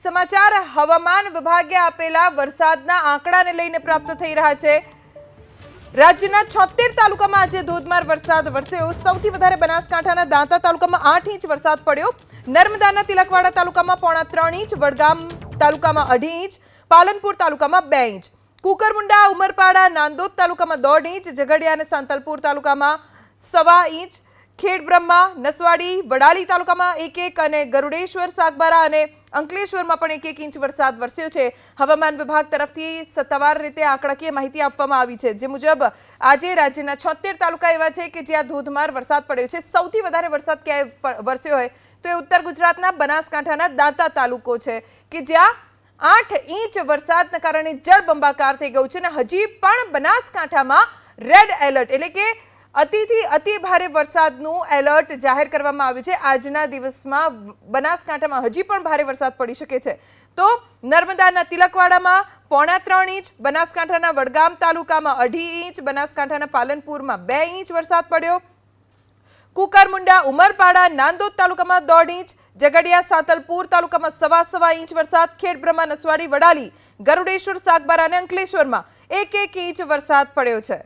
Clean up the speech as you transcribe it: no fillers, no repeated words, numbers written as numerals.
સમાચાર હવામાન વિભાગે આપેલા વરસાદના આંકડાને લઈને પ્રાપ્ત થઈ રહ્યા છે। રાજ્યના 76 તાલુકામાં આજે ધોધમાર વરસાદ વરસ્યો। સૌથી વધારે બનાસકાંઠાના દાંતા તાલુકામાં 8 ઇંચ વરસાદ પડ્યો। નર્મદાના તિલકવાડા તાલુકામાં 3.5 ઇંચ, વડગામ તાલુકામાં 2.5 ઇંચ, પાલનપુર તાલુકામાં 2 ઇંચ, કુકરમુંડા, ઉમરપાડા, નાંદોદ તાલુકામાં 1.5 ઇંચ, ઝઘડિયા અને સાંતલપુર તાલુકામાં 1.25 ઇંચ, ખેડબ્રહ્મા, નસવાડી, વડાલી તાલુકામાં 1 1 અને ગરુડેશ્વર, સાગબારા અને અંકલેશ્વરમાં પણ 1 1 ઇંચ વરસાદ વરસ્યો છે। હવામાન વિભાગ તરફથી સત્તાવાર રીતે આંકડાકીય માહિતી આપવામાં આવી છે, જે મુજબ આજે રાજ્યના 76 તાલુકા એવા છે કે જ્યાં ધોધમાર વરસાદ પડ્યો છે। સૌથી વધારે વરસાદ ક્યાંય વરસ્યો હોય તો એ ઉત્તર ગુજરાતના બનાસકાંઠાના દાંતા તાલુકો છે કે જ્યાં 8 ઇંચ વરસાદના કારણે જળબંબાકાર થઈ ગયું છે અને હજી પણ બનાસકાંઠામાં રેડ એલર્ટ એટલે કે અતિથી અતિ ભારે વરસાદનું એલર્ટ જાહેર કરવામાં આવ્યું છે। આજના દિવસમાં બનાસકાંઠામાં હજી પણ ભારે વરસાદ પડી શકે છે। તો નર્મદાના તિલકવાડામાં 3.25 ઇંચ, બનાસકાંઠાના વડગામ તાલુકામાં 2.5 ઇંચ, બનાસકાંઠાના પાલનપુરમાં 2 ઇંચ વરસાદ પડ્યો। કુકરમુંડા, ઉમરપાડા, નાંદોદ તાલુકામાં 1.5 ઇંચ, ઝઘડિયા, સાંતલપુર તાલુકામાં 1.25 ઇંચ વરસાદ, ખેડબ્રહ્મા, નસવાડી, વડાલી, ગરુડેશ્વર, સાગબારા અને અંકલેશ્વરમાં 1 1 ઇંચ વરસાદ પડ્યો છે।